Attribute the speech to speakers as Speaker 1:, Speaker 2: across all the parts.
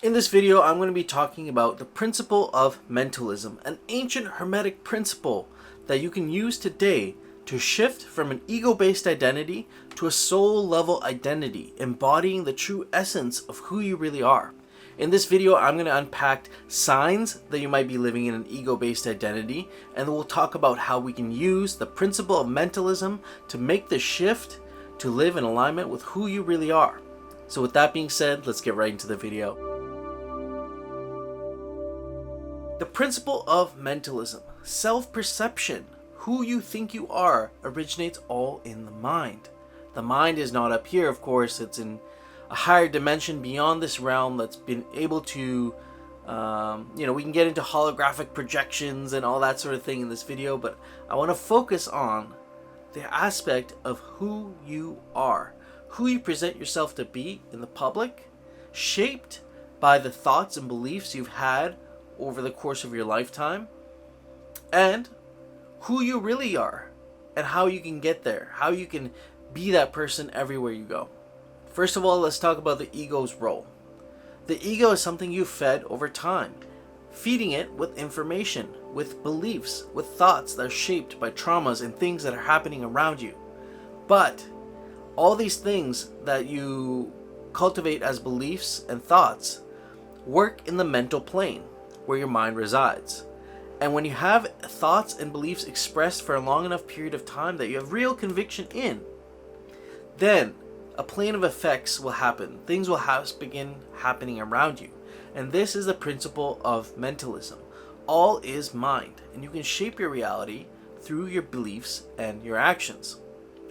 Speaker 1: In this video, I'm going to be talking about the principle of mentalism, an ancient hermetic principle that you can use today to shift from an ego-based identity to a soul-level identity, embodying the true essence of who you really are. In this video, I'm going to unpack signs that you might be living in an ego-based identity, and then we'll talk about how we can use the principle of mentalism to make the shift to live in alignment with who you really are. So with that being said, let's get right into the video. The principle of mentalism, self-perception, who you think you are, originates all in the mind. The mind is not up here, of course. It's in a higher dimension beyond this realm that's been able to, we can get into holographic projections and all that sort of thing in this video, but I want to focus on the aspect of who you are, who you present yourself to be in the public, shaped by the thoughts and beliefs you've had over the course of your lifetime, and who you really are and how you can get there, how you can be that person everywhere you go. First of all, let's talk about the ego's role. The ego is something you fed over time, feeding it with information, with beliefs, with thoughts that are shaped by traumas and things that are happening around you. But all these things that you cultivate as beliefs and thoughts work in the mental plane, where your mind resides. And when you have thoughts and beliefs expressed for a long enough period of time that you have real conviction in, then a plane of effects will happen. Things will begin happening around you. And this is the principle of mentalism. All is mind, and you can shape your reality through your beliefs and your actions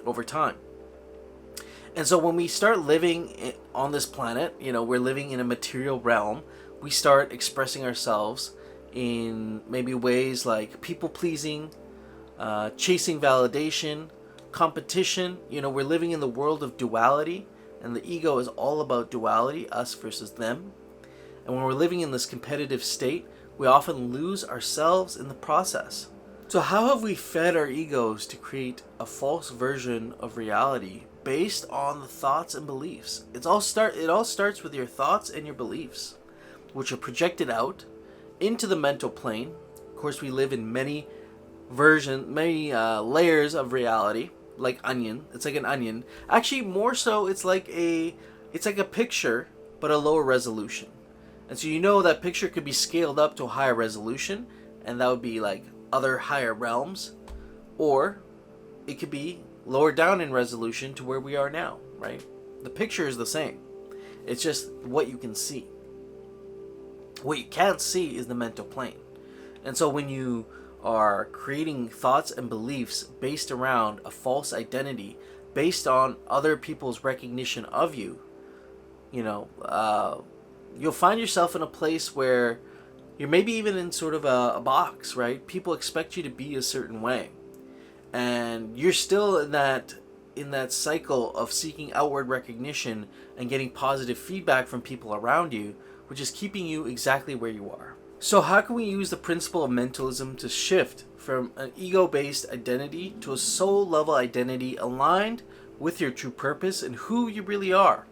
Speaker 1: over time. And so when we start living on this planet, we're living in a material realm. We start expressing ourselves in maybe ways like people-pleasing, chasing validation, competition. We're living in the world of duality, and the ego is all about duality, us versus them. And when we're living in this competitive state, we often lose ourselves in the process. So how have we fed our egos to create a false version of reality based on the thoughts and beliefs? It all starts with your thoughts and your beliefs, which are projected out into the mental plane. Of course, we live in many layers of reality, like onion. It's like an onion. Actually, more so, it's like a picture, but a lower resolution. And so that picture could be scaled up to a higher resolution, and that would be like other higher realms, or it could be lowered down in resolution to where we are now, right? The picture is the same. It's just what you can see. What you can't see is the mental plane. And so when you are creating thoughts and beliefs based around a false identity, based on other people's recognition of you, you'll find yourself in a place where you're maybe even in sort of a box, right? People expect you to be a certain way. And you're still in that cycle of seeking outward recognition and getting positive feedback from people around you, which is keeping you exactly where you are. So how can we use the principle of mentalism to shift from an ego-based identity to a soul-level identity aligned with your true purpose and who you really are?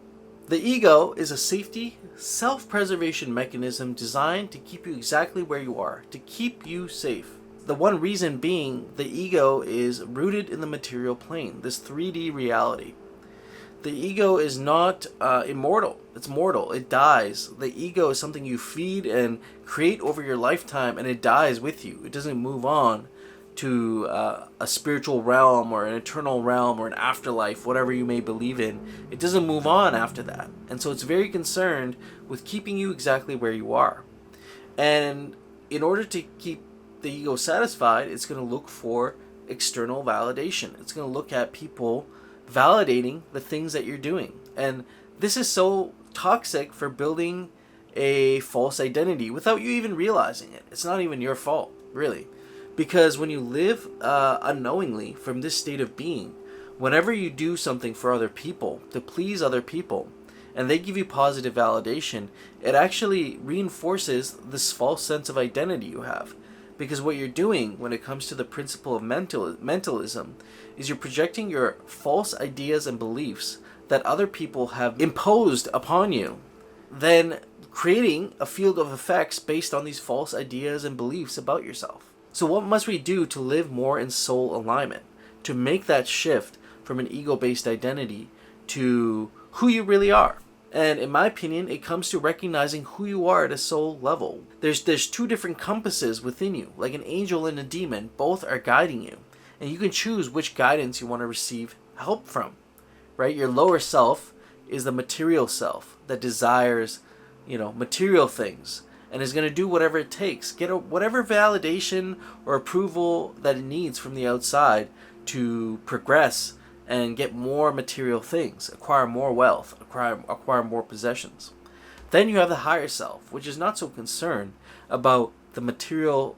Speaker 1: The ego is a safety, self-preservation mechanism designed to keep you exactly where you are, to keep you safe. The one reason being the ego is rooted in the material plane, this 3D reality. The ego is not immortal. It's mortal. It dies. The ego is something you feed and create over your lifetime, and it dies with you. It doesn't move on to a spiritual realm or an eternal realm or an afterlife, whatever you may believe in. It doesn't move on after that. And so it's very concerned with keeping you exactly where you are. And in order to keep the ego satisfied, it's going to look for external validation. It's going to look at people validating the things that you're doing. And this is so toxic for building a false identity without you even realizing it. It's not even your fault, really. Because when you live unknowingly from this state of being, whenever you do something for other people, to please other people, and they give you positive validation, it actually reinforces this false sense of identity you have. Because what you're doing when it comes to the principle of mentalism is you're projecting your false ideas and beliefs that other people have imposed upon you. Then creating a field of effects based on these false ideas and beliefs about yourself. So what must we do to live more in soul alignment, to make that shift from an ego-based identity to who you really are? And in my opinion, it comes to recognizing who you are at a soul level. There's two different compasses within you, like an angel and a demon. Both are guiding you. And you can choose which guidance you want to receive help from, right? Your lower self is the material self that desires, material things and is going to do whatever it takes, get whatever validation or approval that it needs from the outside to progress and get more material things, acquire more wealth, acquire more possessions. Then you have the higher self, which is not so concerned about the material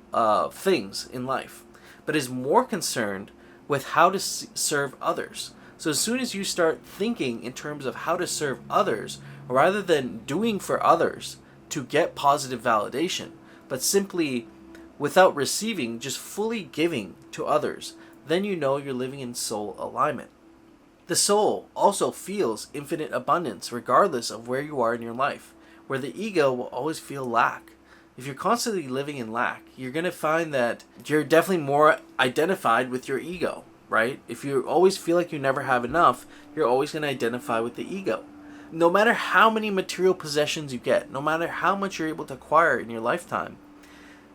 Speaker 1: things in life, but is more concerned with how to serve others. So as soon as you start thinking in terms of how to serve others, rather than doing for others to get positive validation, but simply without receiving, just fully giving to others, then you know you're living in soul alignment. The soul also feels infinite abundance regardless of where you are in your life, where the ego will always feel lack. If you're constantly living in lack, you're going to find that you're definitely more identified with your ego, right? If you always feel like you never have enough, you're always going to identify with the ego. No matter how many material possessions you get, no matter how much you're able to acquire in your lifetime,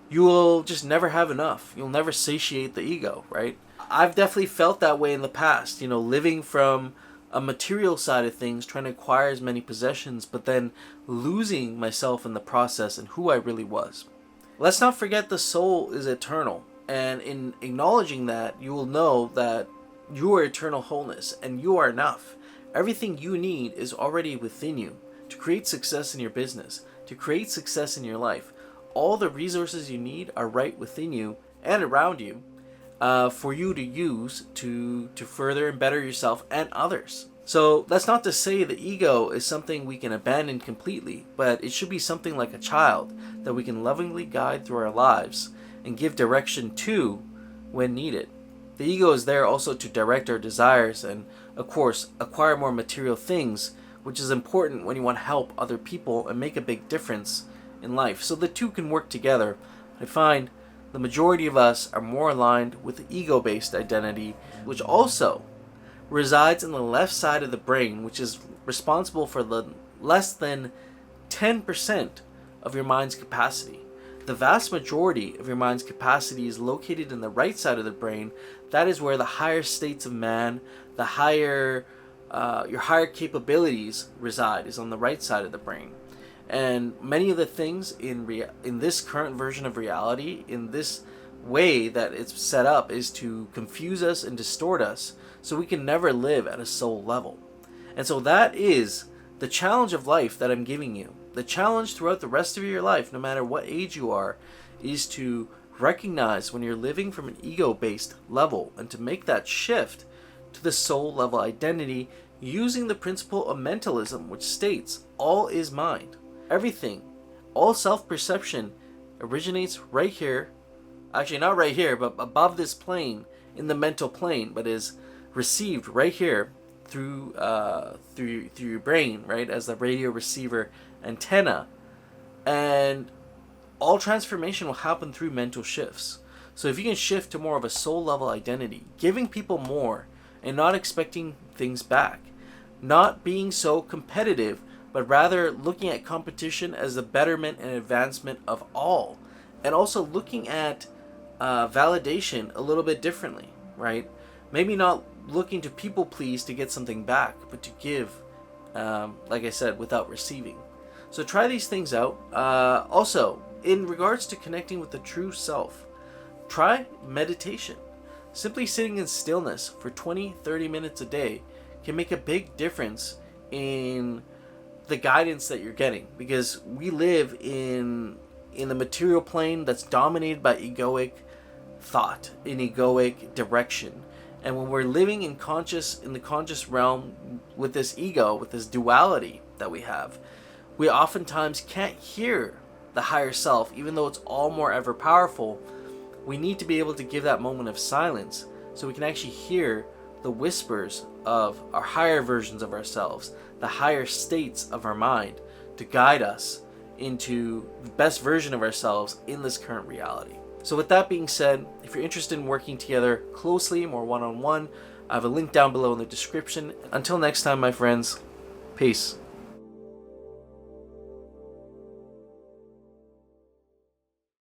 Speaker 1: you will just never have enough. You'll never satiate the ego, right? I've definitely felt that way in the past, living from a material side of things, trying to acquire as many possessions, but then losing myself in the process and who I really was. Let's not forget the soul is eternal, and in acknowledging that, you will know that you are eternal wholeness and you are enough. Everything you need is already within you to create success in your business, to create success in your life. All the resources you need are right within you and around you, for you to use to further and better yourself and others. So that's not to say the ego is something we can abandon completely, but it should be something like a child that we can lovingly guide through our lives and give direction to when needed. The ego is there also to direct our desires and, of course, acquire more material things, which is important when you want to help other people and make a big difference in life. So the two can work together. I find the majority of us are more aligned with the ego-based identity, which also resides in the left side of the brain, which is responsible for less than 10% of your mind's capacity. The vast majority of your mind's capacity is located in the right side of the brain. That is where the higher states of man, your higher capabilities reside, is on the right side of the brain. And many of the things in this current version of reality, in this way that it's set up, is to confuse us and distort us so we can never live at a soul level. And so that is the challenge of life that I'm giving you. The challenge throughout the rest of your life, no matter what age you are, is to recognize when you're living from an ego-based level and to make that shift to the soul level identity using the principle of mentalism, which states all is mind. Everything, all self-perception originates right here, actually not right here, but above this plane, in the mental plane, but is received right here through your brain, right, as the radio receiver antenna. And all transformation will happen through mental shifts. So if you can shift to more of a soul level identity, giving people more and not expecting things back, not being so competitive, but rather looking at competition as the betterment and advancement of all, and also looking at validation a little bit differently, right? Maybe not looking to people please to get something back, but to give, like I said, without receiving. So try these things out. Also, in regards to connecting with the true self, try meditation. Simply sitting in stillness for 20-30 minutes a day can make a big difference in the guidance that you're getting, because we live in the material plane that's dominated by egoic thought, in egoic direction. And when we're living in the conscious realm with this ego, with this duality that we have, we oftentimes can't hear the higher self, even though it's all more ever powerful. We need to be able to give that moment of silence so we can actually hear the whispers of our higher versions of ourselves, the higher states of our mind, to guide us into the best version of ourselves in this current reality. So with that being said, if you're interested in working together closely, more one-on-one, I have a link down below in the description. Until next time, my friends, peace.